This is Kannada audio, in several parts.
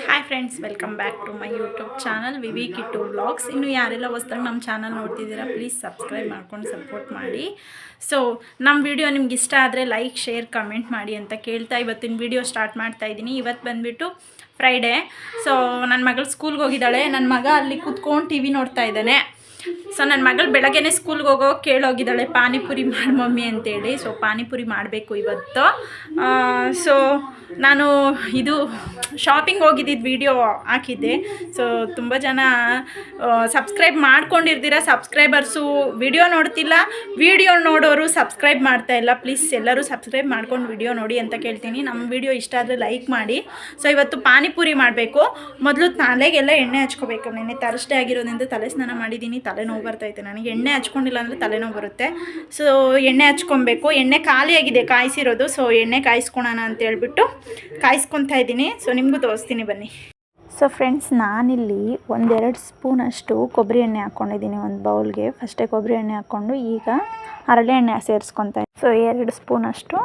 Hi friends, welcome back to my YouTube channel VV Kittu vlogs. ಇನ್ನು ಯಾರೆಲ್ಲ ಹೊಸ್ದಾಗಿ ನಮ್ಮ ಚಾನಲ್ ನೋಡ್ತಿದ್ದೀರಾ ಪ್ಲೀಸ್ ಸಬ್ಸ್ಕ್ರೈಬ್ ಮಾಡ್ಕೊಂಡು ಸಪೋರ್ಟ್ ಮಾಡಿ. ಸೊ ನಮ್ಮ ವಿಡಿಯೋ ನಿಮ್ಗೆ ಇಷ್ಟ ಆದರೆ ಲೈಕ್, ಶೇರ್, ಕಮೆಂಟ್ ಮಾಡಿ ಅಂತ ಕೇಳ್ತಾ ಇವತ್ತಿನ ವಿಡಿಯೋ ಸ್ಟಾರ್ಟ್ ಮಾಡ್ತಾ ಇದ್ದೀನಿ. ಇವತ್ತು ಬಂದುಬಿಟ್ಟು ಫ್ರೈಡೇ. ಸೊ ನನ್ನ ಮಗಳು ಸ್ಕೂಲ್ಗೆ ಹೋಗಿದ್ದಾಳೆ. ನನ್ನ ಮಗ ಅಲ್ಲಿ ಕೂತ್ಕೊಂಡು ಟಿ ವಿ ನೋಡ್ತಾ ಇದ್ದಾನೆ. ಸೊ ನನ್ನ ಮಗಳು ಬೆಳಗ್ಗೆನೇ ಸ್ಕೂಲ್ಗೆ ಹೋಗೋ ಕೇಳೋಗಿದ್ದಾಳೆ ಪಾನಿಪುರಿ ಮಾಡಿ ಮಮ್ಮಿ ಅಂತೇಳಿ. ಸೊ ಪಾನಿಪುರಿ ಮಾಡಬೇಕು ಇವತ್ತು. ಸೊ ನಾನು ಇದು ಶಾಪಿಂಗ್ ಹೋಗಿದ್ದಿದ್ದು ವಿಡಿಯೋ ಹಾಕಿದ್ದೆ. ಸೊ ತುಂಬ ಜನ ಸಬ್ಸ್ಕ್ರೈಬ್ ಮಾಡ್ಕೊಂಡಿರ್ತೀರ, ಸಬ್ಸ್ಕ್ರೈಬರ್ಸು ವಿಡಿಯೋ ನೋಡ್ತಿಲ್ಲ, ವಿಡಿಯೋ ನೋಡೋರು ಸಬ್ಸ್ಕ್ರೈಬ್ ಮಾಡ್ತಾ ಇಲ್ಲ. ಪ್ಲೀಸ್ ಎಲ್ಲರೂ ಸಬ್ಸ್ಕ್ರೈಬ್ ಮಾಡ್ಕೊಂಡು ವಿಡಿಯೋ ನೋಡಿ ಅಂತ ಕೇಳ್ತೀನಿ. ನಮ್ಮ ವಿಡಿಯೋ ಇಷ್ಟ ಆದರೆ ಲೈಕ್ ಮಾಡಿ. ಸೊ ಇವತ್ತು ಪಾನಿಪುರಿ ಮಾಡಬೇಕು. ಮೊದಲು ತಲೆಗೆಲ್ಲ ಎಣ್ಣೆ ಹಚ್ಕೋಬೇಕು. ನೆನ್ನೆ ಥರ್ಸ್ಡೇ ಆಗಿರೋದ್ರಿಂದ ತಲೆ ಸ್ನಾನ ಮಾಡಿದ್ದೀನಿ, ತಲೆನೋವು ಬರ್ತೈತೆ ನನಗೆ. ಎಣ್ಣೆ ಹಚ್ಕೊಂಡಿಲ್ಲ ಅಂದರೆ ತಲೆನೋವು ಬರುತ್ತೆ. ಸೊ ಎಣ್ಣೆ ಹಚ್ಕೊಬೇಕು. ಎಣ್ಣೆ ಖಾಲಿಯಾಗಿದೆ ಕಾಯಿಸಿರೋದು. ಸೊ ಎಣ್ಣೆ ಕಾಯಿಸ್ಕೊಳೋಣ ಅಂತ ಹೇಳ್ಬಿಟ್ಟು ಕಾಯಿಸ್ಕೊತಾ ಇದ್ದೀನಿ. ಸೊ ನಿಮಗೂ ತೋರಿಸ್ತೀನಿ ಬನ್ನಿ. ಸೊ ಫ್ರೆಂಡ್ಸ್, ನಾನಿಲ್ಲಿ 1-2 ಸ್ಪೂನಷ್ಟು ಕೊಬ್ಬರಿ ಎಣ್ಣೆ ಹಾಕ್ಕೊಂಡಿದ್ದೀನಿ ಒಂದು ಬೌಲ್ಗೆ. ಫಸ್ಟೇ ಕೊಬ್ಬರಿ ಎಣ್ಣೆ ಹಾಕ್ಕೊಂಡು ಈಗ ಹರಳೆ ಎಣ್ಣೆ ಸೇರಿಸ್ಕೊತಾ ಇದ್ದೀನಿ. ಸೊ 2 ಸ್ಪೂನಷ್ಟು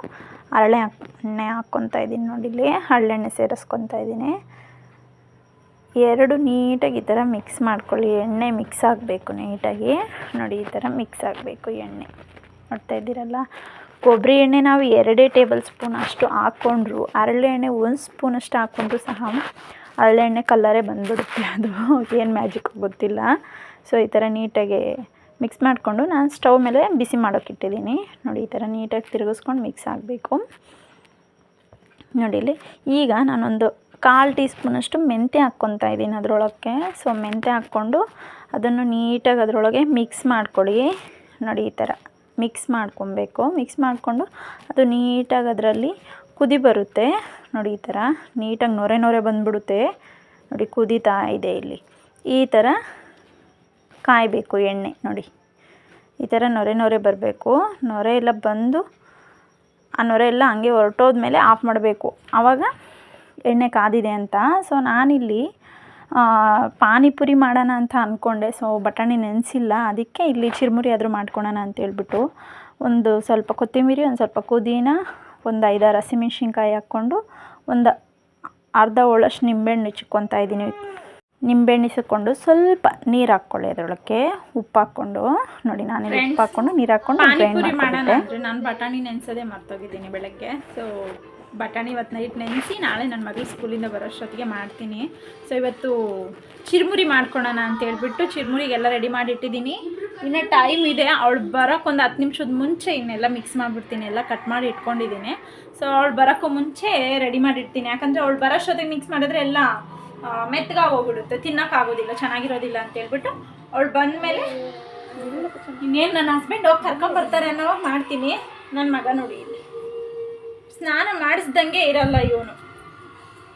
ಹರಳೆ ಎಣ್ಣೆ ಹಾಕ್ಕೊತಾ ಇದ್ದೀನಿ. ನೋಡಿಲ್ಲಿ ಹರಳೆಣ್ಣೆ ಸೇರಿಸ್ಕೊತಾ ಇದ್ದೀನಿ. 2 ನೀಟಾಗಿ ಈ ಥರ ಮಿಕ್ಸ್ ಮಾಡ್ಕೊಳ್ಳಿ. ಎಣ್ಣೆ ಮಿಕ್ಸ್ ಆಗಬೇಕು ನೀಟಾಗಿ. ನೋಡಿ ಈ ಥರ ಮಿಕ್ಸ್ ಆಗಬೇಕು ಎಣ್ಣೆ. ನೋಡ್ತಾ ಇದ್ದೀರಲ್ಲ, ಕೊಬ್ಬರಿ ಎಣ್ಣೆ ನಾವು 2 ಟೇಬಲ್ ಸ್ಪೂನ್ ಅಷ್ಟು ಹಾಕ್ಕೊಂಡ್ರು, ಹರಳೆ ಎಣ್ಣೆ 1 ಸ್ಪೂನಷ್ಟು ಹಾಕ್ಕೊಂಡ್ರು ಸಹ ಹರಳೆ ಎಣ್ಣೆ ಕಲ್ಲರೇ ಬಂದುಬಿಡುತ್ತೆ. ಅದು ಏನು ಮ್ಯಾಜಿಕ್ ಗೊತ್ತಿಲ್ಲ. ಸೊ ಈ ಥರ ನೀಟಾಗಿ ಮಿಕ್ಸ್ ಮಾಡಿಕೊಂಡು ನಾನು ಸ್ಟವ್ ಮೇಲೆ ಬಿಸಿ ಮಾಡೋಕ್ಕಿಟ್ಟಿದ್ದೀನಿ. ನೋಡಿ ಈ ಥರ ನೀಟಾಗಿ ತಿರುಗಿಸ್ಕೊಂಡು ಮಿಕ್ಸ್ ಆಗಬೇಕು. ನೋಡಿ ಇಲ್ಲಿ ಈಗ ನಾನೊಂದು 1/4 ಟೀ ಸ್ಪೂನಷ್ಟು ಮೆಂತ್ಯ ಹಾಕ್ಕೊತಾ ಇದ್ದೀನಿ ಅದರೊಳಕ್ಕೆ. ಸೊ ಮೆಂತ್ಯ ಹಾಕ್ಕೊಂಡು ಅದನ್ನು ನೀಟಾಗಿ ಅದರೊಳಗೆ ಮಿಕ್ಸ್ ಮಾಡ್ಕೊಳ್ಳಿ. ನೋಡಿ ಈ ಥರ ಮಿಕ್ಸ್ ಮಾಡ್ಕೊಬೇಕು. ಮಿಕ್ಸ್ ಮಾಡಿಕೊಂಡು ಅದು ನೀಟಾಗಿ ಅದರಲ್ಲಿ ಕುದಿ ಬರುತ್ತೆ. ನೋಡಿ ಈ ಥರ ನೀಟಾಗಿ ನೊರೆ ಬಂದುಬಿಡುತ್ತೆ. ನೋಡಿ ಕುದೀತಾ ಇದೆ ಇಲ್ಲಿ. ಈ ಥರ ಕಾಯಬೇಕು ಎಣ್ಣೆ. ನೋಡಿ ಈ ಥರ ನೊರೆ ಬರಬೇಕು. ನೊರೆ ಎಲ್ಲ ಬಂದು ಆ ನೊರೆ ಎಲ್ಲ ಹಂಗೆ ಹೊರಟೋದ್ಮೇಲೆ ಆಫ್ ಮಾಡಬೇಕು. ಆವಾಗ ಎಣ್ಣೆ ಕಾದಿದೆ ಅಂತ. ಸೊ ನಾನಿಲ್ಲಿ ಪಾನಿಪುರಿ ಮಾಡೋಣ ಅಂತ ಅಂದ್ಕೊಂಡೆ. ಸೊ ಬಟಾಣಿ ನೆನೆಸಿಲ್ಲ, ಅದಕ್ಕೆ ಇಲ್ಲಿ ಚಿರುಮುರಿ ಆದರೂ ಮಾಡ್ಕೊಳೋಣ ಅಂತೇಳ್ಬಿಟ್ಟು ಒಂದು ಸ್ವಲ್ಪ ಕೊತ್ತಂಬರಿ, ಒಂದು ಸ್ವಲ್ಪ ಪುದೀನ, ಒಂದು 5-6 ಹಸಿಮೆಣ್ಸಿನ್ಕಾಯಿ ಹಾಕ್ಕೊಂಡು ಒಂದು ಅರ್ಧ ಹೋಳಷ್ಟು ನಿಂಬೆಹಣ್ಣು ಚಿಕ್ಕೊತಾ ಇದ್ದೀನಿ. ನಿಂಬೆಹಣ್ಣು ಸಿಕ್ಕೊಂಡು ಸ್ವಲ್ಪ ನೀರು ಹಾಕ್ಕೊಳ್ಳಿ ಅದರೊಳಕ್ಕೆ, ಉಪ್ಪು ಹಾಕ್ಕೊಂಡು. ನೋಡಿ ನಾನು ಉಪ್ಪು ಹಾಕ್ಕೊಂಡು ನೀರು ಹಾಕ್ಕೊಂಡು ಪಾನಿಪುರಿ ಮಾಡೋಣ ಅಂದರೆ ನಾನು ಬಟಾಣಿ ನೆನೆಸೋದೇ ಮರ್ತೋಗಿದ್ದೀನಿ ಬೆಳಗ್ಗೆ. ಸೊ ಬಟಾಣಿ ಇವತ್ತು ನೈಟ್ ನೆನೆಸಿ ನಾಳೆ ನನ್ನ ಮಗಳು ಸ್ಕೂಲಿಂದ ಬರೋಷ್ಟೊತ್ತಿಗೆ ಮಾಡ್ತೀನಿ. ಸೊ ಇವತ್ತು ಚಿರುಮುರಿ ಮಾಡ್ಕೊಳೋಣ ಅಂತೇಳ್ಬಿಟ್ಟು ಚಿರುಮುರಿಗೆಲ್ಲ ರೆಡಿ ಮಾಡಿ ಇಟ್ಟಿದ್ದೀನಿ. ಇನ್ನೂ ಟೈಮ್ ಇದೆ. ಅವಳು ಬರೋಕ್ಕೆ ಒಂದು 10 ನಿಮಿಷದ ಮುಂಚೆ ಇನ್ನೆಲ್ಲ ಮಿಕ್ಸ್ ಮಾಡಿಬಿಡ್ತೀನಿ, ಎಲ್ಲ ಕಟ್ ಮಾಡಿ ಇಟ್ಕೊಂಡಿದ್ದೀನಿ. ಸೊ ಅವಳು ಬರೋಕ್ಕೂ ಮುಂಚೆ ರೆಡಿ ಮಾಡಿರ್ತೀನಿ. ಯಾಕಂದರೆ ಅವಳು ಬರೋಷ್ಟೊತ್ತಿಗೆ ಮಿಕ್ಸ್ ಮಾಡಿದ್ರೆ ಎಲ್ಲ ಮೆತ್ತಗಾಗಿ ಹೋಗ್ಬಿಡುತ್ತೆ, ತಿನ್ನೋಕ್ಕಾಗೋದಿಲ್ಲ, ಚೆನ್ನಾಗಿರೋದಿಲ್ಲ ಅಂತೇಳ್ಬಿಟ್ಟು ಅವಳು ಬಂದಮೇಲೆ ಇನ್ನೇನು ನನ್ನ ಹಸ್ಬೆಂಡ್ ಹೋಗಿ ಕರ್ಕೊಂಬರ್ತಾರೆ ಅನ್ನೋವಾಗ ಮಾಡ್ತೀನಿ. ನನ್ನ ಮಗ ನೋಡಿ ಇಲ್ಲಿ ಸ್ನಾನ ಮಾಡಿಸ್ದಂಗೆ ಇರಲ್ಲ ಇವನು.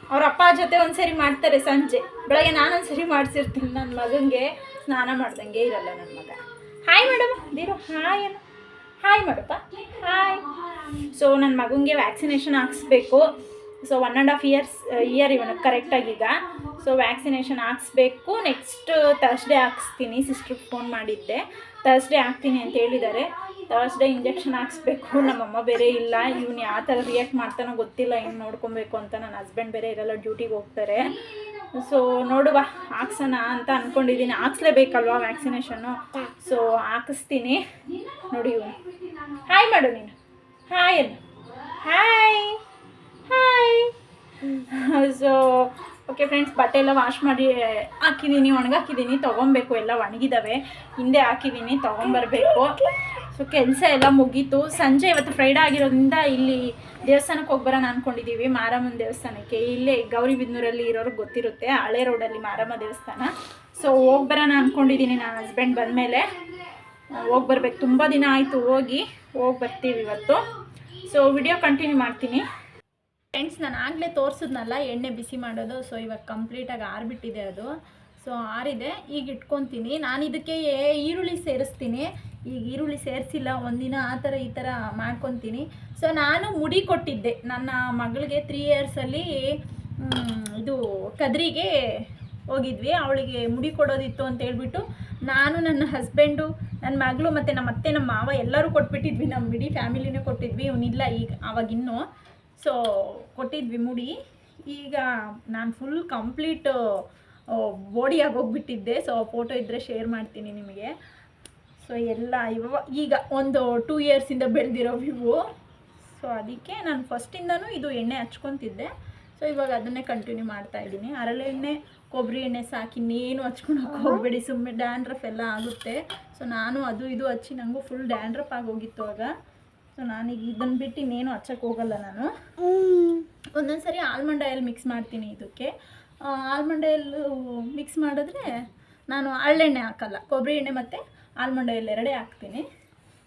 ಅವ್ರ ಅಪ್ಪ ಜೊತೆ ಒಂದ್ಸರಿ ಮಾಡ್ತಾರೆ ಸಂಜೆ, ಬೆಳಗ್ಗೆ ನಾನೊಂದ್ಸರಿ ಮಾಡಿಸಿರ್ತೀನಿ. ನನ್ನ ಮಗನಿಗೆ ಸ್ನಾನ ಮಾಡ್ದಂಗೆ ಇರಲ್ಲ ನನ್ನ ಮಗ. ಹಾಯ್ ಮೇಡಮ್ ದೀರು, ಹಾಯ್ ಅನ್ನು ಹಾಯ್ ಮಾಡಪ್ಪ, ಹಾಯ್. ಸೊ ನನ್ನ ಮಗನಿಗೆ ವ್ಯಾಕ್ಸಿನೇಷನ್ ಹಾಕ್ಸ್ಬೇಕು. ಸೊ 1.5 ಇಯರ್ ಇವನು ಕರೆಕ್ಟಾಗೀಗ. ಸೊ ವ್ಯಾಕ್ಸಿನೇಷನ್ ಹಾಕ್ಸ್ಬೇಕು. ನೆಕ್ಸ್ಟ್ ಥರ್ಸ್ಡೇ ಹಾಕ್ಸ್ತೀನಿ. ಸಿಸ್ಟ್ರಿಗೆ ಫೋನ್ ಮಾಡಿದ್ದೆ, ಥರ್ಸ್ಡೇ ಹಾಕ್ತೀನಿ ಅಂತ ಹೇಳಿದ್ದಾರೆ. ಥರ್ಸ್ಡೇ ಇಂಜೆಕ್ಷನ್ ಹಾಕ್ಸ್ಬೇಕು. ನಮ್ಮಮ್ಮ ಬೇರೆ ಇಲ್ಲ, ಇವ್ನು ಯಾವ ಥರ ರಿಯಾಕ್ಟ್ ಮಾಡ್ತಾನೋ ಗೊತ್ತಿಲ್ಲ, ಇನ್ನು ನೋಡ್ಕೊಬೇಕು ಅಂತ. ನನ್ನ ಹಸ್ಬೆಂಡ್ ಬೇರೆ ಇರಲ್ಲ, ಡ್ಯೂಟಿಗೆ ಹೋಗ್ತಾರೆ. ಸೊ ನೋಡುವ ಹಾಕ್ಸೋಣ ಅಂತ ಅಂದ್ಕೊಂಡಿದ್ದೀನಿ. ಹಾಕ್ಸ್ಲೇಬೇಕಲ್ವಾ ವ್ಯಾಕ್ಸಿನೇಷನ್ನು. ಸೊ ಹಾಕಿಸ್ತೀನಿ. ನೋಡಿ ಇವನು ಹಾಯ್ ಮಾಡು ನೀನು, ಹಾಯ್ ಅನ್ನು, hi hi. So okay friends, ಬಟ್ಟೆ ಎಲ್ಲ ವಾಶ್ ಮಾಡಿ ಹಾಕಿದ್ದೀನಿ, ಒಣಗಾಕಿದ್ದೀನಿ. ತೊಗೊಬೇಕು, ಎಲ್ಲ ಒಣಗಿದ್ದಾವೆ. ಹಿಂದೆ ಹಾಕಿದ್ದೀನಿ, ತೊಗೊಂಬರ್ಬೇಕು. ಸೊ ಕೆಲಸ ಎಲ್ಲ ಮುಗೀತು. ಸಂಜೆ ಇವತ್ತು ಫ್ರೈಡೇ ಆಗಿರೋದ್ರಿಂದ ಇಲ್ಲಿ ದೇವಸ್ಥಾನಕ್ಕೆ ಹೋಗಿ ಬರೋಣ ಅಂದ್ಕೊಂಡಿದ್ದೀವಿ, ಮಾರಮ್ಮನ ದೇವಸ್ಥಾನಕ್ಕೆ. ಇಲ್ಲೇ ಗೌರಿಬಿದನೂರಲ್ಲಿ ಇರೋರಿಗೆ ಗೊತ್ತಿರುತ್ತೆ, ಹಳೆ ರೋಡಲ್ಲಿ ಮಾರಮ್ಮ ದೇವಸ್ಥಾನ. ಸೊ ಹೋಗಿ ಬರೋಣ ಅಂದ್ಕೊಂಡಿದ್ದೀನಿ. ನನ್ನ ಹಸ್ಬೆಂಡ್ ಬಂದಮೇಲೆ ಹೋಗಿ ಬರ್ಬೇಕು. ತುಂಬ ದಿನ ಆಯಿತು ಹೋಗಿ ಬರ್ತೀವಿ ಇವತ್ತು. ಸೊ ವಿಡಿಯೋ ಕಂಟಿನ್ಯೂ ಮಾಡ್ತೀನಿ ಫ್ರೆಂಡ್ಸ್. ನಾನು ಆಗಲೇ ತೋರಿಸಿದ್ನಲ್ಲ ಎಣ್ಣೆ ಬಿಸಿ ಮಾಡೋದು. ಸೊ ಇವಾಗ ಕಂಪ್ಲೀಟಾಗಿ ಆರಿಬಿಟ್ಟಿದೆ ಅದು. ಸೊ ಆರಿದೆ, ಈಗ ಇಟ್ಕೊತೀನಿ. ನಾನು ಇದಕ್ಕೆ ಈರುಳ್ಳಿ ಸೇರಿಸ್ತೀನಿ. ಈಗ ಈರುಳ್ಳಿ ಸೇರಿಸಿಲ್ಲ ಒಂದಿನ, ಆ ಥರ ಈ ಥರ ಮಾಡ್ಕೊತೀನಿ. ಸೊ ನಾನು ಮುಡಿ ಕೊಟ್ಟಿದ್ದೆ ನನ್ನ ಮಗಳಿಗೆ 3 ಇಯರ್ಸಲ್ಲಿ. ಇದು ಕದ್ರಿಗೆ ಹೋಗಿದ್ವಿ, ಅವಳಿಗೆ ಮುಡಿ ಕೊಡೋದಿತ್ತು ಅಂತ ಹೇಳ್ಬಿಟ್ಟು ನಾನು, ನನ್ನ ಹಸ್ಬೆಂಡು, ನನ್ನ ಮಗಳು ಮತ್ತು ನಮ್ಮ ಅತ್ತೆ, ನಮ್ಮ ಮಾವ ಎಲ್ಲರೂ ಕೊಟ್ಬಿಟ್ಟಿದ್ವಿ. ನಮ್ಮ ಇಡೀ ಫ್ಯಾಮಿಲಿನೇ ಕೊಟ್ಟಿದ್ವಿ. ಇವನಿಲ್ಲ ಈಗ, ಆವಾಗಿನ್ನೂ. ಸೊ ಕೊಟ್ಟಿದ್ವಿ ಮುಡಿ. ಈಗ ನಾನು ಫುಲ್ ಕಂಪ್ಲೀಟ್ ಬಾಡಿಯಾಗಿ ಹೋಗ್ಬಿಟ್ಟಿದ್ದೆ. ಸೊ ಫೋಟೋ ಇದ್ದರೆ ಶೇರ್ ಮಾಡ್ತೀನಿ ನಿಮಗೆ. ಸೊ ಎಲ್ಲ ಈಗ ಒಂದು 2 ಇಯರ್ಸಿಂದ ಬೆಳೆದಿರೋ ವಿವು. ಸೊ ಅದಕ್ಕೆ ನಾನು ಫಸ್ಟಿಂದನೂ ಇದು ಎಣ್ಣೆ ಹಚ್ಕೊತಿದ್ದೆ. ಸೊ ಇವಾಗ ಅದನ್ನೇ ಕಂಟಿನ್ಯೂ ಮಾಡ್ತಾಯಿದ್ದೀನಿ. ಹರಳೆಣ್ಣೆ, ಕೊಬ್ಬರಿ ಎಣ್ಣೆ ಸಾಕು, ಇನ್ನೇನು ಹಚ್ಕೊಳಕ್ಕೆ ಹೋಗಬೇಡಿ, ಸುಮ್ಮನೆ ಡ್ಯಾಂಡ್ರಫ್ ಎಲ್ಲ ಆಗುತ್ತೆ. ಸೊ ನಾನು ಅದು ಇದು ಹಚ್ಚಿ ನನಗೂ ಫುಲ್ ಡ್ಯಾಂಡ್ರಫ್ ಆಗೋಗಿತ್ತು ಆಗ. ಸೊ ನಾನೀಗ ಇದನ್ನು ಬಿಟ್ಟು ಇನ್ನೇನು ಹಚ್ಚಕ್ಕೆ ಹೋಗಲ್ಲ ನಾನು. ಒಂದೊಂದು ಸರಿ ಆಲ್ಮಂಡ್ ಆಯಿಲ್ ಮಿಕ್ಸ್ ಮಾಡ್ತೀನಿ ಇದಕ್ಕೆ. ಆಲ್ಮಂಡ್ ಆಯಿಲ್ ಮಿಕ್ಸ್ ಮಾಡಿದ್ರೆ ನಾನು ಹರಳೆಣ್ಣೆ ಹಾಕಲ್ಲ, ಕೊಬ್ಬರಿ ಎಣ್ಣೆ ಮತ್ತು ಆಲ್ಮಂಡ್ ಆಯಿಲ್ ಎರಡೇ ಹಾಕ್ತೀನಿ.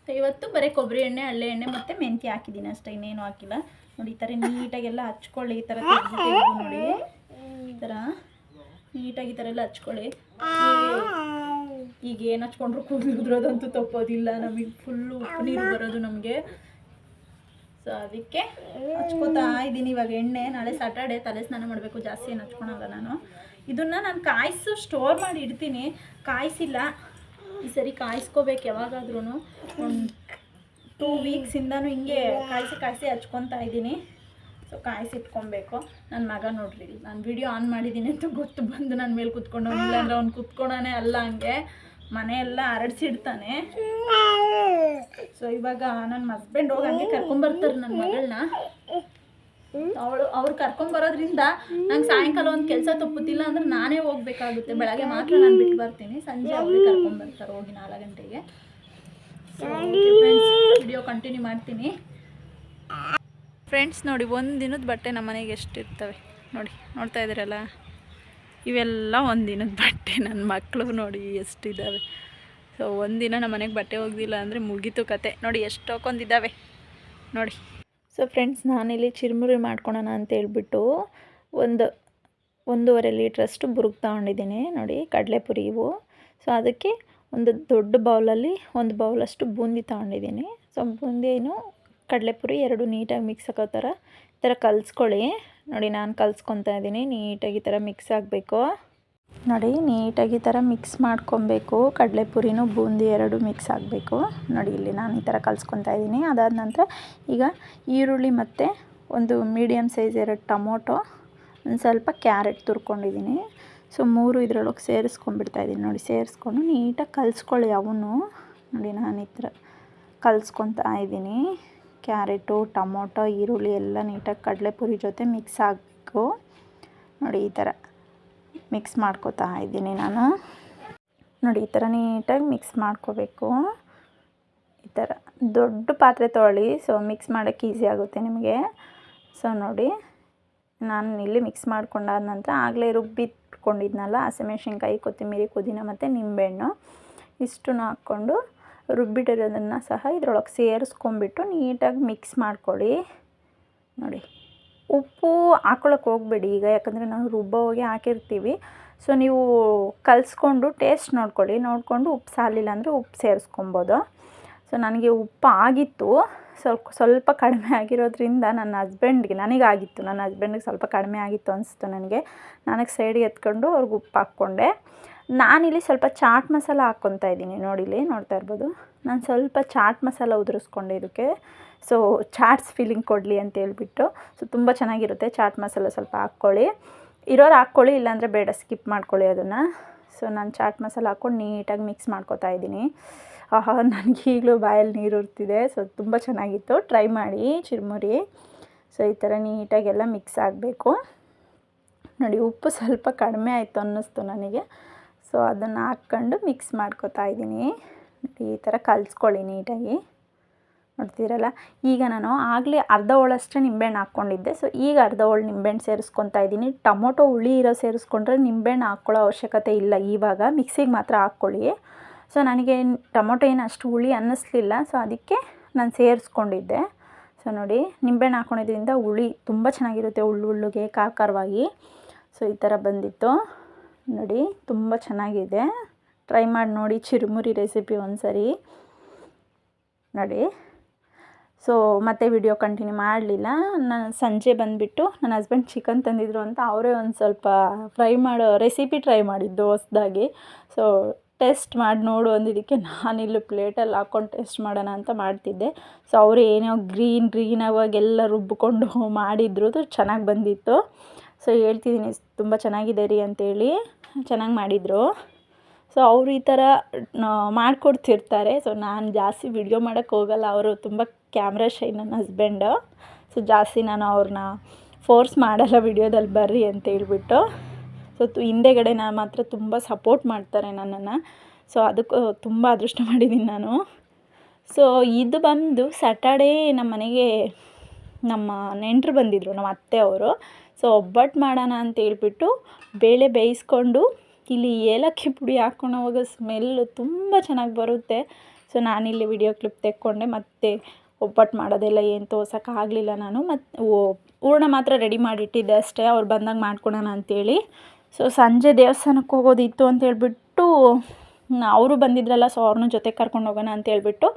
ಸೊ ಇವತ್ತು ಬರೀ ಕೊಬ್ಬರಿ ಎಣ್ಣೆ, ಹರಳೆ ಎಣ್ಣೆ ಮತ್ತು ಮೆಂತ್ಯ ಹಾಕಿದ್ದೀನಿ ಅಷ್ಟೇ, ಇನ್ನೇನು ಹಾಕಿಲ್ಲ. ನೋಡಿ ಈ ಥರ ನೀಟಾಗೆಲ್ಲ ಹಚ್ಕೊಳ್ಳಿ. ಈ ಥರ ತೆಗೆದು ನೋಡಿ, ಈ ಥರ ನೀಟಾಗಿ ಈ ಥರ ಎಲ್ಲ ಹಚ್ಕೊಳ್ಳಿ. ಈಗ ಏನು ಹಚ್ಕೊಂಡ್ರು ಕೂದಲು ಉದುರೋದಂತೂ ತಪ್ಪೋದಿಲ್ಲ, ನಮಗೆ ಫುಲ್ಲು ಉಪ್ಪು ನೀರು ಬರೋದು ನಮಗೆ. ಸೊ ಅದಕ್ಕೆ ಹಚ್ಕೋತಾ ಇದ್ದೀನಿ ಇವಾಗ ಎಣ್ಣೆ. ನಾಳೆ ಸ್ಯಾಟರ್ಡೆ, ತಲೆ ಸ್ನಾನ ಮಾಡಬೇಕು, ಜಾಸ್ತಿ ಏನು ಹಚ್ಕೊಳಲ್ಲ ನಾನು. ಇದನ್ನು ನಾನು ಕಾಯಿಸು ಸ್ಟೋರ್ ಮಾಡಿ ಇಡ್ತೀನಿ, ಕಾಯಿಸಿಲ್ಲ. ಈ ಸರಿ ಕಾಯಿಸ್ಕೋಬೇಕು ಯಾವಾಗಾದ್ರೂ. ಒಂದು 2 ವೀಕ್ಸಿಂದನೂ ಹಿಂಗೆ ಕಾಯಿಸಿ ಹಚ್ಕೊತಾ ಇದ್ದೀನಿ. ಸೊ ಕಾಯಿಸಿಟ್ಕೊಬೇಕು. ನನ್ನ ಮಗ ನೋಡ್ರಿ, ನಾನು ವಿಡಿಯೋ ಆನ್ ಮಾಡಿದ್ದೀನಿ ಅಂತ ಗೊತ್ತು ಬಂದು ನನ್ನ ಮೇಲೆ ಕುತ್ಕೊಂಡು, ಇಲ್ಲಾಂದ್ರೆ ಅವ್ನು ಕುತ್ಕೊಳೋನೇ ಅಲ್ಲ, ಹಂಗೆ ಮನೆಯೆಲ್ಲ ಹರಡಿಸಿಡ್ತಾನೆ. ಸೊ ಇವಾಗ ನನ್ನ ಹಸ್ಬೆಂಡ್ ಹೋಗಿ ಹಂಗೆ ಕರ್ಕೊಂಬರ್ತಾರೆ ನನ್ನ ಮಗಳನ್ನ. ಅವ್ರು ಕರ್ಕೊಂಬರೋದ್ರಿಂದ ನಂಗೆ ಸಾಯಂಕಾಲ ಒಂದು ಕೆಲಸ ತಪ್ಪುತ್ತಿಲ್ಲ ಅಂದ್ರೆ ನಾನೇ ಹೋಗ್ಬೇಕಾಗುತ್ತೆ. ಬೆಳಗ್ಗೆ ಮಾತ್ರ ನಾನು ಬಿಟ್ಟು ಬರ್ತೀನಿ, ಸಂಜೆ ಅವ್ರಿಗೆ ಕರ್ಕೊಂಬರ್ತಾರೆ ಹೋಗಿ 4 ಗಂಟೆಗೆ. ಸೊ ಫ್ರೆಂಡ್ಸ್, ವಿಡಿಯೋ ಕಂಟಿನ್ಯೂ ಮಾಡ್ತೀನಿ. ಫ್ರೆಂಡ್ಸ್ ನೋಡಿ, ಒಂದು ದಿನದ ಬಟ್ಟೆ ನಮ್ಮ ಮನೆಗೆ ಎಷ್ಟು ಇರ್ತವೆ ನೋಡಿ, ನೋಡ್ತಾ ಇದ್ದೀರಲ್ಲ, ಇವೆಲ್ಲ ಒಂದು ದಿನದ ಬಟ್ಟೆ. ನನ್ನ ಮಕ್ಕಳು ನೋಡಿ ಎಷ್ಟಿದ್ದಾವೆ. ಸೊ ಒಂದಿನ ನಮ್ಮ ಮನೆಗೆ ಬಟ್ಟೆ ಹೋಗ್ದಿಲ್ಲ ಅಂದರೆ ಮುಗೀತು ಕತೆ. ನೋಡಿ ಎಷ್ಟು ಹಾಕೊಂಡಿದ್ದಾವೆ ನೋಡಿ. ಸೊ ಫ್ರೆಂಡ್ಸ್, ನಾನಿಲ್ಲಿ ಚಿರುಮುರಿ ಮಾಡ್ಕೊಳೋಣ ಅಂತೇಳ್ಬಿಟ್ಟು 1.5 ಲೀಟ್ರಷ್ಟು ಬುರುಗು ತೊಗೊಂಡಿದ್ದೀನಿ ನೋಡಿ, ಕಡಲೆಪುರಿ ಇವು. ಸೊ ಅದಕ್ಕೆ ಒಂದು ದೊಡ್ಡ ಬೌಲಲ್ಲಿ 1 ಬೌಲಷ್ಟು ಬೂಂದಿ ತೊಗೊಂಡಿದ್ದೀನಿ. ಸೊ ಬೂಂದಿನೂ ಕಡಲೆಪುರಿ ಎರಡು ನೀಟಾಗಿ ಮಿಕ್ಸ್ ಆಗೋ ಥರ ಈ ಥರ ಕಲಿಸ್ಕೊಳ್ಳಿ. ನೋಡಿ ನಾನು ಕಲಿಸ್ಕೊತಾ ಇದ್ದೀನಿ. ನೀಟಾಗಿ ಈ ಥರ ಮಿಕ್ಸ್ ಆಗಬೇಕು ನೋಡಿ, ನೀಟಾಗಿ ಈ ಥರ ಮಿಕ್ಸ್ ಮಾಡ್ಕೊಬೇಕು. ಕಡಲೆಪುರಿನೂ ಬೂಂದಿ ಎರಡು ಮಿಕ್ಸ್ ಆಗಬೇಕು ನೋಡಿ. ಇಲ್ಲಿ ನಾನು ಈ ಥರ ಕಲಿಸ್ಕೊತಾ ಇದ್ದೀನಿ. ಅದಾದ ನಂತರ ಈಗ ಈರುಳ್ಳಿ ಮತ್ತು ಒಂದು ಮೀಡಿಯಮ್ ಸೈಜ್ 2 ಟೊಮೊಟೊ, ಒಂದು ಸ್ವಲ್ಪ ಕ್ಯಾರೆಟ್ ತುರ್ಕೊಂಡಿದ್ದೀನಿ. ಸೊ 3 ಇದರೊಳಗೆ ಸೇರಿಸ್ಕೊಂಡ್ಬಿಡ್ತಾಯಿದ್ದೀನಿ ನೋಡಿ. ಸೇರಿಸ್ಕೊಂಡು ನೀಟಾಗಿ ಕಲಿಸ್ಕೊಳ್ಳಿ ಅವನು ನೋಡಿ. ನಾನು ಈ ಥರ ಕಲಿಸ್ಕೊತಾ ಇದ್ದೀನಿ. ಕ್ಯಾರೆಟು, ಟೊಮೊಟೊ, ಈರುಳ್ಳಿ ಎಲ್ಲ ನೀಟಾಗಿ ಕಡಲೆಪುರಿ ಜೊತೆ ಮಿಕ್ಸ್ ಆಗಬೇಕು ನೋಡಿ. ಈ ಥರ ಮಿಕ್ಸ್ ಮಾಡ್ಕೋತಾ ಇದ್ದೀನಿ ನಾನು ನೋಡಿ. ಈ ಥರ ನೀಟಾಗಿ ಮಿಕ್ಸ್ ಮಾಡ್ಕೋಬೇಕು. ಈ ಥರ ದೊಡ್ಡ ಪಾತ್ರೆ ತೊಗೊಳ್ಳಿ, ಸೊ ಮಿಕ್ಸ್ ಮಾಡೋಕ್ಕೆ ಈಸಿ ಆಗುತ್ತೆ ನಿಮಗೆ. ಸೊ ನೋಡಿ, ನಾನು ಇಲ್ಲಿ ಮಿಕ್ಸ್ ಮಾಡ್ಕೊಂಡಾದ ನಂತರ ಆಗಲೇ ರುಬ್ಬಿಟ್ಕೊಂಡಿದ್ನಲ್ಲ, ಹಸಿಮೆಣ್ಸಿನ್ಕಾಯಿ, ಕೊತ್ತಂಬರಿ, ಪುದೀನ ಮತ್ತು ನಿಂಬೆಹಣ್ಣು ಇಷ್ಟನ್ನು ಹಾಕ್ಕೊಂಡು ರುಬ್ಬಿಟ್ಟಿರೋದನ್ನು ಸಹ ಇದ್ರೊಳಗೆ ಸೇರಿಸ್ಕೊಂಬಿಟ್ಟು ನೀಟಾಗಿ ಮಿಕ್ಸ್ ಮಾಡ್ಕೊಳ್ಳಿ ನೋಡಿ. ಉಪ್ಪು ಹಾಕ್ಕೊಳಕ್ಕೆ ಹೋಗಬೇಡಿ ಈಗ, ಯಾಕಂದರೆ ನಾವು ರುಬ್ಬೋವಾಗೆ ಹಾಕಿರ್ತೀವಿ. ಸೊ ನೀವು ಕಲಿಸ್ಕೊಂಡು ಟೇಸ್ಟ್ ನೋಡ್ಕೊಳ್ಳಿ, ನೋಡಿಕೊಂಡು ಉಪ್ಪು ಸಾಲಿಲ್ಲ ಅಂದರೆ ಉಪ್ಪು ಸೇರಿಸ್ಕೊಬೋದು. ಸೊ ನನಗೆ ಉಪ್ಪು ಆಗಿತ್ತು, ಸ್ವಲ್ಪ ಕಡಿಮೆ ಆಗಿರೋದ್ರಿಂದ ನನ್ನ ಹಸ್ಬೆಂಡ್ಗೆ ಸ್ವಲ್ಪ ಕಡಿಮೆ ಆಗಿತ್ತು ಅನಿಸ್ತು ನನಗೆ. ನನಗೆ ಸೈಡಿಗೆ ಎತ್ಕೊಂಡು ಅವ್ರಿಗೆ ಉಪ್ಪು ಹಾಕ್ಕೊಂಡೆ. ನಾನಿಲ್ಲಿ ಸ್ವಲ್ಪ ಚಾಟ್ ಮಸಾಲ ಹಾಕ್ಕೊತಾ ಇದ್ದೀನಿ ನೋಡಿ. ಇಲ್ಲಿ ನೋಡ್ತಾ ಇರ್ಬೋದು, ನಾನು ಸ್ವಲ್ಪ ಚಾಟ್ ಮಸಾಲ ಉದುರಿಸ್ಕೊಂಡೆ ಇದಕ್ಕೆ. ಸೊ ಚಾಟ್ಸ್ ಫೀಲಿಂಗ್ ಕೊಡಲಿ ಅಂತ ಹೇಳ್ಬಿಟ್ಟು. ಸೊ ತುಂಬ ಚೆನ್ನಾಗಿರುತ್ತೆ ಚಾಟ್ ಮಸಾಲ. ಸ್ವಲ್ಪ ಹಾಕ್ಕೊಳ್ಳಿ, ಇರೋರು ಹಾಕ್ಕೊಳ್ಳಿ, ಇಲ್ಲಾಂದರೆ ಬೇಡ, ಸ್ಕಿಪ್ ಮಾಡ್ಕೊಳ್ಳಿ ಅದನ್ನು. ಸೊ ನಾನು ಚಾಟ್ ಮಸಾಲ ಹಾಕ್ಕೊಂಡು ನೀಟಾಗಿ ಮಿಕ್ಸ್ ಮಾಡ್ಕೊತಾ ಇದ್ದೀನಿ. ನನಗೆ ಈಗಲೂ ಬಾಯಲ್ಲಿ ನೀರು ಉರ್ತಿದೆ. ಸೊ ತುಂಬ ಚೆನ್ನಾಗಿತ್ತು, ಟ್ರೈ ಮಾಡಿ ಚಿರುಮುರಿ. ಸೊ ಈ ಥರ ನೀಟಾಗೆಲ್ಲ ಮಿಕ್ಸ್ ಆಗಬೇಕು ನೋಡಿ. ಉಪ್ಪು ಸ್ವಲ್ಪ ಕಡಿಮೆ ಆಯಿತು ಅನ್ನಿಸ್ತು ನನಗೆ. ಸೊ ಅದನ್ನು ಹಾಕ್ಕೊಂಡು ಮಿಕ್ಸ್ ಮಾಡ್ಕೊತಾ ಇದ್ದೀನಿ. ಈ ಥರ ಕಲಿಸ್ಕೊಳ್ಳಿ ನೀಟಾಗಿ, ನೋಡ್ತೀರಲ್ಲ. ಈಗ ನಾನು ಆಗಲೇ ಅರ್ಧ ಹೋಳಷ್ಟೇ ನಿಂಬೆಹಣ್ಣು ಹಾಕ್ಕೊಂಡಿದ್ದೆ. ಸೊ ಈಗ ಅರ್ಧ ಹೋಳು ನಿಂಬೆಹಣ್ಣು ಸೇರಿಸ್ಕೊತಾ ಇದ್ದೀನಿ. ಟೊಮೊಟೊ ಹುಳಿ ಇರೋ ಸೇರಿಸ್ಕೊಂಡ್ರೆ ನಿಂಬೆಹಣ್ಣು ಹಾಕ್ಕೊಳ್ಳೋ ಅವಶ್ಯಕತೆ ಇಲ್ಲ. ಇವಾಗ ಮಿಕ್ಸಿಗೆ ಮಾತ್ರ ಹಾಕ್ಕೊಳ್ಳಿ. ಸೊ ನನಗೆ ಟೊಮೊಟೊ ಏನು ಅಷ್ಟು ಹುಳಿ ಅನ್ನಿಸ್ಲಿಲ್ಲ, ಸೊ ಅದಕ್ಕೆ ನಾನು ಸೇರಿಸ್ಕೊಂಡಿದ್ದೆ. ಸೊ ನೋಡಿ, ನಿಂಬೆಹಣ್ಣು ಹಾಕ್ಕೊಂಡಿದ್ದರಿಂದ ಹುಳಿ ತುಂಬ ಚೆನ್ನಾಗಿರುತ್ತೆ, ಹುಳ್ಳುಗೆ ಖಾರವಾಗಿ. ಸೊ ಈ ಥರ ಬಂದಿತ್ತು ನೋಡಿ, ತುಂಬ ಚೆನ್ನಾಗಿದೆ. ಟ್ರೈ ಮಾಡಿ ನೋಡಿ ಚಿರುಮುರಿ ರೆಸಿಪಿ ಒಂದ್ಸರಿ ನೋಡಿ. ಸೊ ಮತ್ತೆ ವಿಡಿಯೋ ಕಂಟಿನ್ಯೂ ಮಾಡಲಿಲ್ಲ. ನಾನು ಸಂಜೆ ಬಂದುಬಿಟ್ಟು ನನ್ನ ಹಸ್ಬೆಂಡ್ ಚಿಕನ್ ತಂದಿದ್ರು ಅಂತ ಅವರೇ ಒಂದು ಸ್ವಲ್ಪ ರೆಸಿಪಿ ಟ್ರೈ ಮಾಡಿದ್ದು ಹೊಸದಾಗಿ. ಸೊ ಟೇಸ್ಟ್ ಮಾಡಿ ನೋಡು ಅಂದಿದ್ದಕ್ಕೆ ನಾನಿಲ್ಲಿ ಪ್ಲೇಟಲ್ಲಿ ಹಾಕ್ಕೊಂಡು ಟೇಸ್ಟ್ ಮಾಡೋಣ ಅಂತ ಮಾಡ್ತಿದ್ದೆ. ಸೊ ಅವರು ಏನೋ ಗ್ರೀನ್ ಆವಾಗೆಲ್ಲ ರುಬ್ಬಿಕೊಂಡು ಮಾಡಿದ್ರು, ಚೆನ್ನಾಗಿ ಬಂದಿತ್ತು. ಸೊ ಹೇಳ್ತಿದ್ದೀನಿ ತುಂಬ ಚೆನ್ನಾಗಿದೆ ರೀ ಅಂತೇಳಿ, ಚೆನ್ನಾಗಿ ಮಾಡಿದರು. ಸೊ ಅವರು ಈ ಥರ ಮಾಡಿಕೊಡ್ತಿರ್ತಾರೆ. ಸೊ ನಾನು ಜಾಸ್ತಿ ವಿಡಿಯೋ ಮಾಡೋಕ್ಕೆ ಹೋಗಲ್ಲ, ಅವರು ತುಂಬ ಕ್ಯಾಮ್ರಾ ಶೈ ನನ್ನ ಹಸ್ಬೆಂಡು. ಸೊ ಜಾಸ್ತಿ ನಾನು ಅವ್ರನ್ನ ಫೋರ್ಸ್ ಮಾಡಲ್ಲ ವಿಡಿಯೋದಲ್ಲಿ ಬರ್ರಿ ಅಂತ ಹೇಳ್ಬಿಟ್ಟು. ಸೊ ಹಿಂದೆಗಡೆ ನಾನು ಮಾತ್ರ ತುಂಬ ಸಪೋರ್ಟ್ ಮಾಡ್ತಾರೆ ನನ್ನನ್ನು. ಸೊ ಅದಕ್ಕೂ ತುಂಬ ಅದೃಷ್ಟ ಮಾಡಿದ್ದೀನಿ ನಾನು. ಸೊ ಇದು ಬಂದು ಸ್ಯಾಟರ್ಡೇ ನಮ್ಮ ಮನೆಗೆ ನಮ್ಮ ನೆಂಟರು ಬಂದಿದ್ದರು, ನಮ್ಮ ಅತ್ತೆ ಅವರು. ಸೊ ಒಬ್ಬಟ್ಟು ಮಾಡೋಣ ಅಂತ ಹೇಳ್ಬಿಟ್ಟು ಬೇಳೆ ಬೇಯಿಸ್ಕೊಂಡು ಇಲ್ಲಿ ಏಲಕ್ಕಿ ಪುಡಿ ಹಾಕ್ಕೊಂಡು ಹೋಗೋ ಸ್ಮೆಲ್ಲು ತುಂಬ ಚೆನ್ನಾಗಿ ಬರುತ್ತೆ. ಸೊ ನಾನಿಲ್ಲಿ ವಿಡಿಯೋ ಕ್ಲಿಪ್ ತೆಕ್ಕೊಂಡೆ, ಮತ್ತು ಒಬ್ಬಟ್ಟು ಮಾಡೋದೆಲ್ಲ ಏನು ತೋರ್ಸೋಕ್ಕಾಗಲಿಲ್ಲ ನಾನು. ಮತ್ತು ಹೂರಣ ಮಾತ್ರ ರೆಡಿ ಮಾಡಿಟ್ಟಿದ್ದೆ ಅಷ್ಟೇ, ಅವ್ರು ಬಂದಾಗ ಮಾಡ್ಕೊಳೋಣ ಅಂಥೇಳಿ. ಸೊ ಸಂಜೆ ದೇವಸ್ಥಾನಕ್ಕೆ ಹೋಗೋದಿತ್ತು ಅಂತ ಹೇಳ್ಬಿಟ್ಟು ಅವರು ಬಂದಿದ್ರಲ್ಲ, ಸೊ ಅವ್ರನ್ನೂ ಜೊತೆಗೆ ಕರ್ಕೊಂಡು ಹೋಗೋಣ ಅಂತ ಹೇಳ್ಬಿಟ್ಟು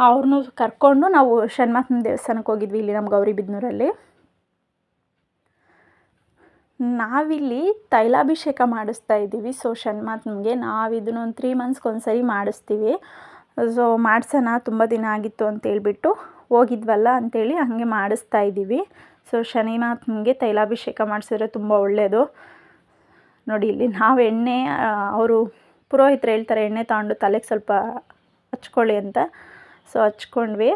ಅವ್ರನ್ನೂ ಕರ್ಕೊಂಡು ನಾವು ಶನಿಮಾತನ ದೇವಸ್ಥಾನಕ್ಕೆ ಹೋಗಿದ್ವಿ ಇಲ್ಲಿ ನಮ್ಮ ಗೌರಿಬಿದನೂರಲ್ಲಿ. ನಾವಿಲ್ಲಿ ತೈಲಾಭಿಷೇಕ ಮಾಡಿಸ್ತಾ ಇದ್ದೀವಿ. ಸೊ ಶನಿಮಾತನಿಗೆ ನಾವು ಇದನ್ನು ಒಂದು 3 ಮಂತ್ಸ್ಗೆ ಒಂದ್ಸರಿ ಮಾಡಿಸ್ತೀವಿ. ಸೊ ಮಾಡಿಸೋಣ, ತುಂಬ ದಿನ ಆಗಿತ್ತು ಅಂತೇಳ್ಬಿಟ್ಟು ಹೋಗಿದ್ವಲ್ಲ ಅಂಥೇಳಿ ಹಾಗೆ ಮಾಡಿಸ್ತಾ ಇದ್ದೀವಿ. ಸೊ ಶನಿಮಾತನಿಗೆ ತೈಲಾಭಿಷೇಕ ಮಾಡಿಸಿದ್ರೆ ತುಂಬ ಒಳ್ಳೆಯದು. ನೋಡಿ ಇಲ್ಲಿ ನಾವು ಎಣ್ಣೆ, ಅವರು ಪುರೋಹಿತರು ಹೇಳ್ತಾರೆ ಎಣ್ಣೆ ತಗೊಂಡು ತಲೆಗೆ ಸ್ವಲ್ಪ ಹಚ್ಕೊಳ್ಳಿ ಅಂತ. ಸೊ ಹಚ್ಕೊಂಡ್ವಿ.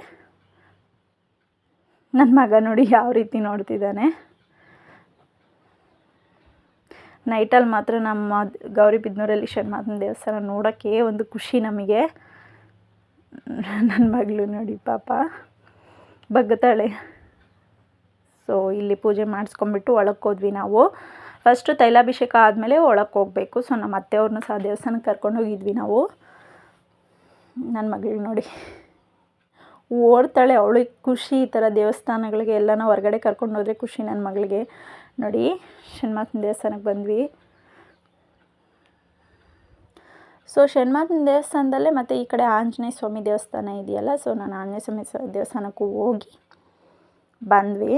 ನನ್ನ ಮಗ ನೋಡಿ ಯಾವ ರೀತಿ ನೋಡ್ತಿದ್ದಾನೆ. ನೈಟಲ್ಲಿ ಮಾತ್ರ ನಮ್ಮ ಗೌರಿಬಿದನೂರಲ್ಲಿ ಶನಿಮಾತನ ದೇವಸ್ಥಾನ ನೋಡೋಕ್ಕೆ ಒಂದು ಖುಷಿ ನಮಗೆ. ನನ್ನ ಮಗಳು ನೋಡಿ ಪಾಪ ಬಗ್ತಾಳೆ. ಸೊ ಇಲ್ಲಿ ಪೂಜೆ ಮಾಡಿಸ್ಕೊಂಬಿಟ್ಟು ಒಳಕ್ಕೆ ಹೋದ್ವಿ ನಾವು. ಫಸ್ಟು ತೈಲಾಭಿಷೇಕ ಆದಮೇಲೆ ಒಳಕ್ಕೆ ಹೋಗಬೇಕು. ಸೊ ನಮ್ಮ ಅತ್ತೆಯವ್ರನ್ನೂ ಸಹ ದೇವಸ್ಥಾನಕ್ಕೆ ಕರ್ಕೊಂಡು ಹೋಗಿದ್ವಿ ನಾವು. ನನ್ನ ಮಗಳು ನೋಡಿ ಓಡ್ತಾಳೆ, ಅವಳಿಗೆ ಖುಷಿ ಈ ಥರ ದೇವಸ್ಥಾನಗಳಿಗೆ ಎಲ್ಲನೂ ಹೊರಗಡೆ ಕರ್ಕೊಂಡು ಹೋದರೆ ಖುಷಿ ನನ್ನ ಮಗಳಿಗೆ. ನೋಡಿ ಶನಿಮಾತನ ದೇವಸ್ಥಾನಕ್ಕೆ ಬಂದ್ವಿ. ಸೊ ಶನಿಮಾತನ ದೇವಸ್ಥಾನದಲ್ಲೇ ಮತ್ತು ಈ ಕಡೆ ಆಂಜನೇಯ ಸ್ವಾಮಿ ದೇವಸ್ಥಾನ ಇದೆಯಲ್ಲ, ಸೊ ನಾನು ಆಂಜನೇಯ ಸ್ವಾಮಿ ದೇವಸ್ಥಾನಕ್ಕೂ ಹೋಗಿ ಬಂದ್ವಿ.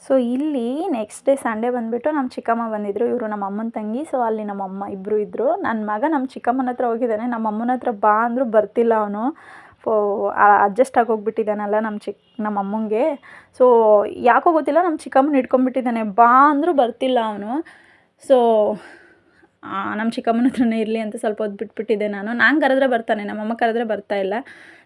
ಸೊ ಇಲ್ಲಿ ನೆಕ್ಸ್ಟ್ ಡೇ ಸಂಡೇ ಬಂದುಬಿಟ್ಟು ನಮ್ಮ ಚಿಕ್ಕಮ್ಮ ಬಂದಿದ್ದರು. ಇವರು ನಮ್ಮ ಅಮ್ಮನ ತಂಗಿ. ಸೊ ಅಲ್ಲಿ ನಮ್ಮ ಅಮ್ಮ ಇಬ್ಬರು ಇದ್ದರು. ನನ್ನ ಮಗ ನಮ್ಮ ಚಿಕ್ಕಮ್ಮನ ಹತ್ರ ಹೋಗಿದ್ದಾನೆ, ನಮ್ಮ ಅಮ್ಮನ ಹತ್ರ ಬಾ ಅಂದರೂ ಬರ್ತಿಲ್ಲ ಅವನು. ಅಡ್ಜಸ್ಟ್ ಆಗೋಗ್ಬಿಟ್ಟಿದ್ದಾನಲ್ಲ ನಮ್ಮ ಅಮ್ಮಂಗೆ. ಸೊ ಯಾಕೋ ಗೊತ್ತಿಲ್ಲ, ನಮ್ಮ ಚಿಕ್ಕಮ್ಮನ ಹಿಡ್ಕೊಂಡ್ಬಿಟ್ಟಿದ್ದಾನೆ, ಬಾ ಅಂದರೂ ಬರ್ತಿಲ್ಲ ಅವನು. ಸೊ ನಮ್ಮ ಚಿಕ್ಕಮ್ಮನ ಹತ್ರನೇ ಇರಲಿ ಅಂತ ಸ್ವಲ್ಪ ಹೊತ್ತು ಬಿಟ್ಬಿಟ್ಟಿದ್ದೆ ನಾನು ಕರೆದ್ರೆ ಬರ್ತಾನೆ, ನಮ್ಮಮ್ಮ ಕರೆದ್ರೆ ಬರ್ತಾಯಿಲ್ಲ.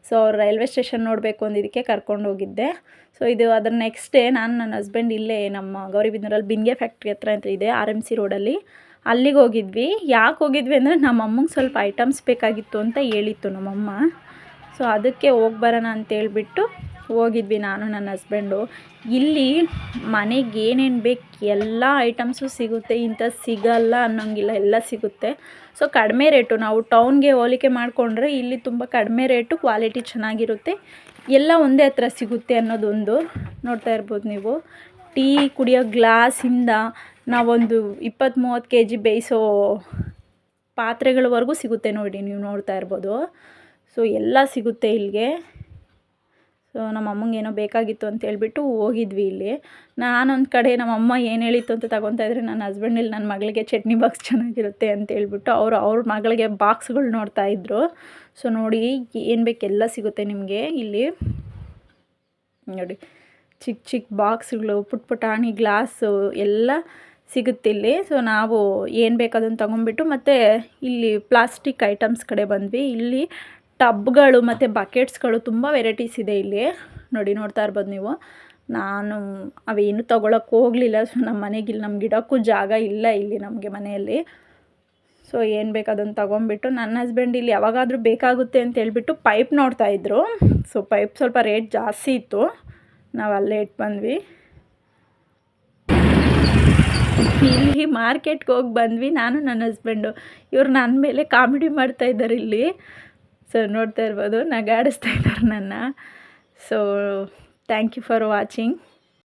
ಸೊ ಅವ್ರು ರೈಲ್ವೆ ಸ್ಟೇಷನ್ ನೋಡಬೇಕು ಅಂದಿದ್ದಕ್ಕೆ ಕರ್ಕೊಂಡು ಹೋಗಿದ್ದೆ. ಸೊ ಇದು ಅದರ ನೆಕ್ಸ್ಟ್ ಡೇ ನಾನು ನನ್ನ ಹಸ್ಬೆಂಡ್ ಇಲ್ಲೇ ನಮ್ಮ ಗೌರಿಬಿದನೂರಲ್ಲಿ ಬಿನ್ಗೆ ಫ್ಯಾಕ್ಟ್ರಿ ಹತ್ರ ಅಂತ ಇದೆ, RMC ರೋಡಲ್ಲಿ, ಅಲ್ಲಿಗೆ ಹೋಗಿದ್ವಿ. ಯಾಕೆ ಹೋಗಿದ್ವಿ ಅಂದರೆ ನಮ್ಮ ಅಮ್ಮಂಗೆ ಸ್ವಲ್ಪ ಐಟಮ್ಸ್ ಬೇಕಾಗಿತ್ತು ಅಂತ ಹೇಳಿತ್ತು ನಮ್ಮಮ್ಮ. ಸೊ ಅದಕ್ಕೆ ಹೋಗಿ ಬರೋಣ ಅಂತೇಳ್ಬಿಟ್ಟು ಹೋಗಿದ್ವಿ ನಾನು ನನ್ನ ಹಸ್ಬೆಂಡು. ಇಲ್ಲಿ ಮನೆಗೆ ಏನೇನು ಬೇಕು ಎಲ್ಲ ಐಟಮ್ಸು ಸಿಗುತ್ತೆ, ಇಂಥದ್ದು ಸಿಗಲ್ಲ ಅನ್ನೋಂಗಿಲ್ಲ, ಎಲ್ಲ ಸಿಗುತ್ತೆ. ಸೊ ಕಡಿಮೆ ರೇಟು, ನಾವು ಟೌನ್ಗೆ ಹೋಲಿಕೆ ಮಾಡಿಕೊಂಡ್ರೆ ಇಲ್ಲಿ ತುಂಬ ಕಡಿಮೆ ರೇಟು, ಕ್ವಾಲಿಟಿ ಚೆನ್ನಾಗಿರುತ್ತೆ, ಎಲ್ಲ ಒಂದೇ ಹತ್ರ ಸಿಗುತ್ತೆ ಅನ್ನೋದೊಂದು. ನೋಡ್ತಾ ಇರ್ಬೋದು ನೀವು, ಟೀ ಕುಡಿಯೋ ಗ್ಲಾಸಿಂದ ನಾವೊಂದು 20-30 kg ಬೇಯಿಸೋ ಪಾತ್ರೆಗಳವರೆಗೂ ಸಿಗುತ್ತೆ ನೋಡಿ, ನೀವು ನೋಡ್ತಾ ಇರ್ಬೋದು. ಸೊ ಎಲ್ಲ ಸಿಗುತ್ತೆ ಇಲ್ಲಿಗೆ. ಸೊ ನಮ್ಮ ಅಮ್ಮಂಗೆ ಏನೋ ಬೇಕಾಗಿತ್ತು ಅಂತ ಹೇಳ್ಬಿಟ್ಟು ಹೋಗಿದ್ವಿ ಇಲ್ಲಿ. ನಾನೊಂದು ಕಡೆ ನಮ್ಮ ಅಮ್ಮ ಏನು ಹೇಳಿತ್ತು ಅಂತ ತಗೊತಾ ಇದ್ರೆ, ನನ್ನ ಹಸ್ಬೆಂಡ್ ಇಲ್ಲಿ ನನ್ನ ಮಗಳಿಗೆ ಚಟ್ನಿ ಬಾಕ್ಸ್ ಚೆನ್ನಾಗಿರುತ್ತೆ ಅಂತ ಹೇಳ್ಬಿಟ್ಟು ಅವ್ರ ಮಗಳಿಗೆ ಬಾಕ್ಸ್ಗಳು ನೋಡ್ತಾಯಿದ್ರು. ಸೊ ನೋಡಿ ಏನು ಬೇಕು ಎಲ್ಲ ಸಿಗುತ್ತೆ ನಿಮಗೆ ಇಲ್ಲಿ. ನೋಡಿ ಚಿಕ್ಕ ಚಿಕ್ಕ ಬಾಕ್ಸ್ಗಳು, ಪುಟಾಣಿ ಗ್ಲಾಸು ಎಲ್ಲ ಸಿಗುತ್ತೆ ಇಲ್ಲಿ. ಸೊ ನಾವು ಏನು ಬೇಕು ಅದನ್ನು ತೊಗೊಂಬಿಟ್ಟು, ಮತ್ತು ಇಲ್ಲಿ ಪ್ಲಾಸ್ಟಿಕ್ ಐಟಮ್ಸ್ ಕಡೆ ಬಂದ್ವಿ. ಇಲ್ಲಿ ಟಬ್ಗಳು ಮತ್ತು ಬಕೆಟ್ಸ್ಗಳು ತುಂಬ ವೆರೈಟೀಸ್ ಇದೆ ಇಲ್ಲಿ. ನೋಡ್ತಾ ಇರ್ಬೋದು ನೀವು. ನಾನು ಅವೇನು ತೊಗೊಳಕ್ಕೆ ಹೋಗಲಿಲ್ಲ. ಸೊ ನಮ್ಮ ಮನೆಗೆ ಇಲ್ಲಿ ನಮ್ಗೆ ಇಡೋಕ್ಕೂ ಜಾಗ ಇಲ್ಲ ಇಲ್ಲಿ ನಮಗೆ ಮನೆಯಲ್ಲಿ. ಸೊ ಏನು ಬೇಕು ಅದನ್ನು ತೊಗೊಂಬಿಟ್ಟು, ನನ್ನ ಹಸ್ಬೆಂಡ್ ಇಲ್ಲಿ ಯಾವಾಗಾದರೂ ಬೇಕಾಗುತ್ತೆ ಅಂತ ಹೇಳ್ಬಿಟ್ಟು ಪೈಪ್ ನೋಡ್ತಾಯಿದ್ರು. ಸೊ ಪೈಪ್ ಸ್ವಲ್ಪ ರೇಟ್ ಜಾಸ್ತಿ ಇತ್ತು, ನಾವು ಅಲ್ಲೇ ಇಟ್ಟು ಬಂದ್ವಿ. ಇಲ್ಲಿ ಮಾರ್ಕೆಟ್ಗೆ ಹೋಗಿ ಬಂದ್ವಿ ನಾನು ನನ್ನ ಹಸ್ಬೆಂಡು. ಇವ್ರು ನನ್ನ ಮೇಲೆ ಕಾಮಿಡಿ ಮಾಡ್ತಾಯಿದ್ದಾರೆ ಇಲ್ಲಿ. ಸೊ ನೋಡ್ತಾ ಇರ್ಬೋದು, ನಗಾಡಿಸ್ತಾ ಇದ್ದಾರೆ ನನ್ನ. So thank you for watching.